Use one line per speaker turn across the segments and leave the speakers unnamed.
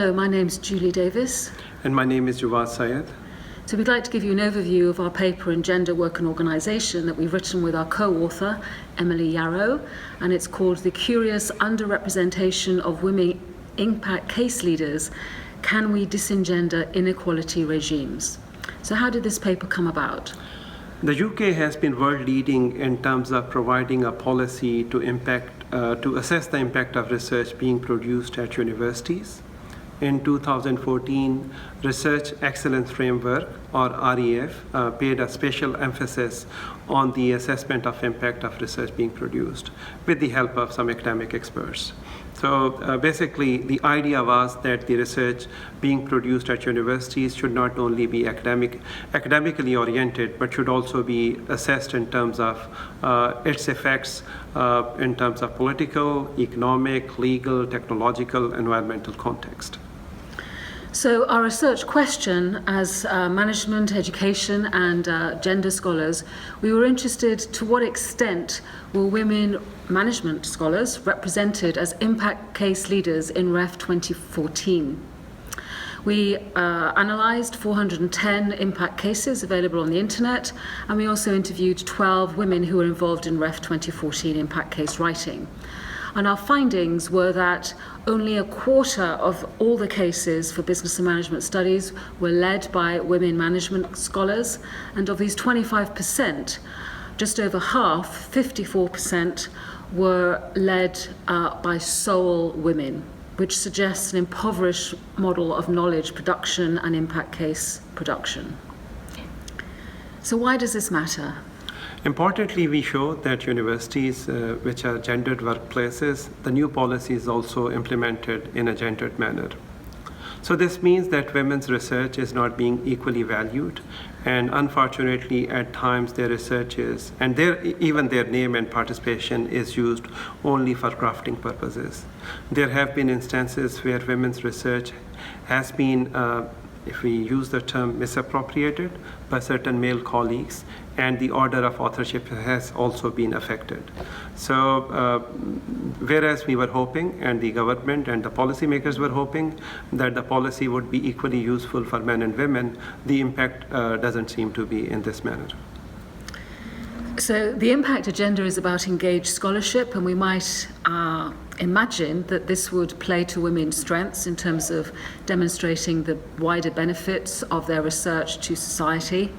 Hello, my name's Julie Davies.
And my name is Jawad Syed.
So we'd like to give you an overview of our paper in Gender, Work and Organisation that we've written with our co-author, Emily Yarrow, and it's called The Curious Underrepresentation of Women Impact Case Leaders, Can We Disengender Inequality Regimes? So how did this paper come about?
The UK has been world leading in terms of providing a policy to assess the impact of research being produced at universities. In 2014, Research Excellence Framework, or REF, paid a special emphasis on the assessment of impact of research being produced with the help of some academic experts. So basically, the idea was that the research being produced at universities should not only be academically oriented, but should also be assessed in terms of its effects in terms of political, economic, legal, technological, environmental context.
So our research question, as management, education and gender scholars, we were interested to what extent were women management scholars represented as impact case leaders in REF 2014. We analysed 410 impact cases available on the internet, and we also interviewed 12 women who were involved in REF 2014 impact case writing. And our findings were that only a quarter of all the cases for business and management studies were led by women management scholars, and of these 25%, just over half, 54%, were led by sole women, which suggests an impoverished model of knowledge production and impact case production. So why does this matter?
Importantly, we show that universities, which are gendered workplaces, the new policy is also implemented in a gendered manner. So this means that women's research is not being equally valued, and unfortunately, at times their research is, and even their name and participation is used only for crafting purposes. There have been instances where women's research has been, if we use the term, misappropriated by certain male colleagues, and the order of authorship has also been affected. So whereas we were hoping, and the government and the policymakers were hoping, that the policy would be equally useful for men and women, the impact doesn't seem to be in this manner.
So the impact of gender is about engaged scholarship, and we might imagine that this would play to women's strengths in terms of demonstrating the wider benefits of their research to society.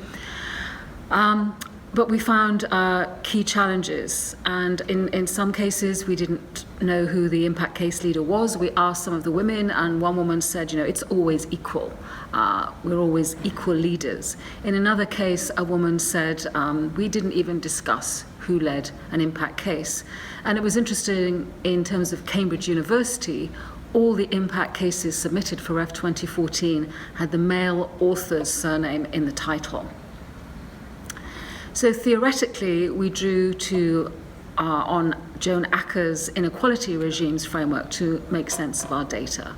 But we found key challenges, and in some cases we didn't know who the impact case leader was. We asked some of the women, and one woman said, it's always equal. We're always equal leaders. In another case, a woman said, we didn't even discuss who led an impact case. And it was interesting in terms of Cambridge University, all the impact cases submitted for REF 2014 had the male author's surname in the title. So theoretically, we drew on Joan Acker's inequality regimes framework to make sense of our data.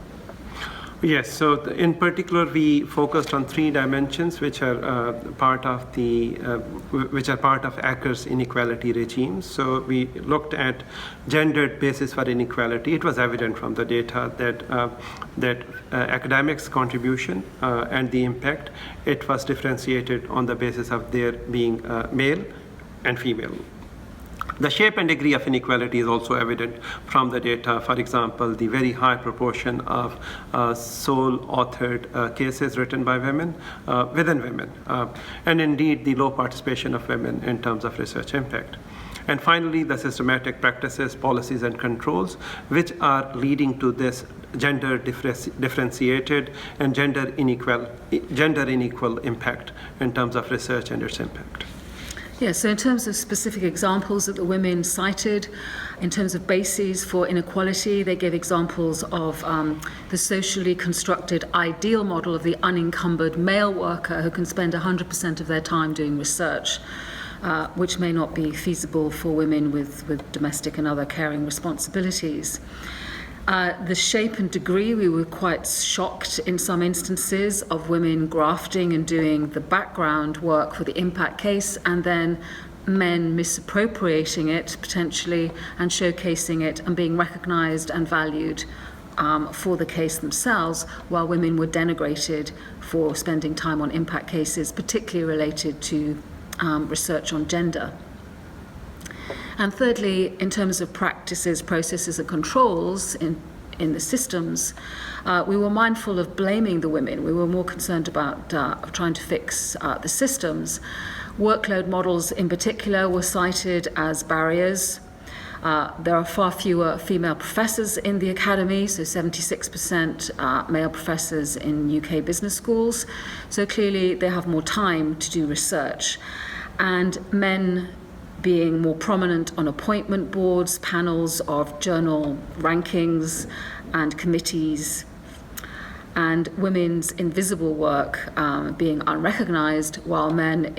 Yes, so in particular, we focused on three dimensions, which are part of Acker's inequality regimes. So we looked at gendered basis for inequality. It was evident from the data that academics' contribution and the impact, it was differentiated on the basis of their being male and female. The shape and degree of inequality is also evident from the data. For example, the very high proportion of sole authored cases written by women within women, and indeed the low participation of women in terms of research impact. And finally, the systematic practices, policies, and controls, which are leading to this gender differentiated and gender unequal impact in terms of research and its impact.
Yes, so in terms of specific examples that the women cited, in terms of bases for inequality, they gave examples of the socially constructed ideal model of the unencumbered male worker who can spend 100% of their time doing research, which may not be feasible for women with domestic and other caring responsibilities. The shape and degree, we were quite shocked in some instances of women grafting and doing the background work for the impact case, and then men misappropriating it potentially and showcasing it and being recognized and valued for the case themselves, while women were denigrated for spending time on impact cases, particularly related to research on gender. And thirdly, in terms of practices, processes, and controls in the systems, we were mindful of blaming the women. We were more concerned about trying to fix the systems. Workload models in particular were cited as barriers. There are far fewer female professors in the academy, so 76% male professors in UK business schools. So clearly they have more time to do research. And men being more prominent on appointment boards, panels of journal rankings and committees, and women's invisible work being unrecognized, while men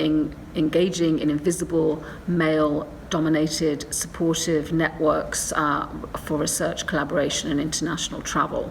engaging in invisible male-dominated supportive networks for research collaboration and international travel.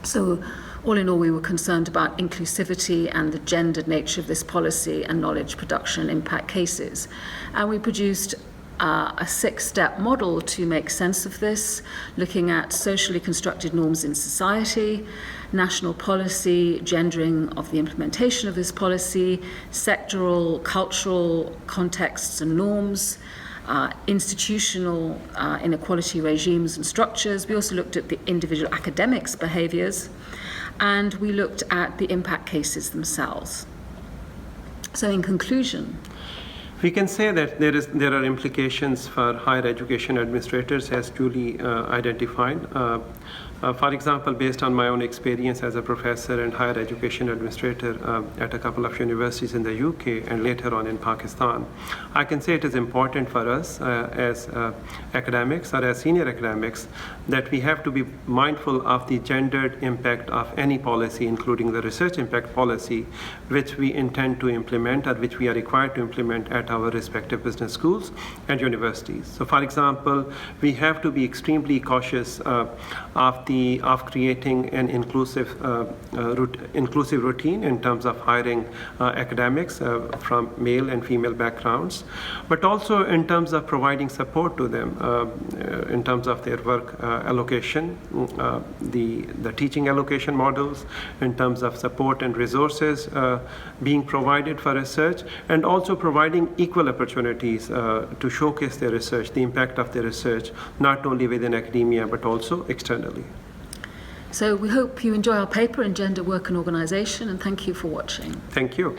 So all in all, we were concerned about inclusivity and the gendered nature of this policy and knowledge production and impact cases. And we produced a 6-step model to make sense of this, looking at socially constructed norms in society, national policy, gendering of the implementation of this policy, sectoral, cultural contexts and norms, institutional inequality regimes and structures. We also looked at the individual academics' behaviours, and we looked at the impact cases themselves. So in conclusion,
we can say that there are implications for higher education administrators, as Julie identified. For example, based on my own experience as a professor and higher education administrator at a couple of universities in the UK and later on in Pakistan, I can say it is important for us as academics or as senior academics that we have to be mindful of the gendered impact of any policy, including the research impact policy, which we intend to implement or which we are required to implement at our respective business schools and universities. So, for example, we have to be extremely cautious of creating an inclusive routine in terms of hiring academics from male and female backgrounds, but also in terms of providing support to them in terms of their work allocation, the teaching allocation models, in terms of support and resources being provided for research, and also providing equal opportunities to showcase their research, the impact of their research, not only within academia but also externally.
So we hope you enjoy our paper in Gender, Work and Organisation, and thank you for watching.
Thank you.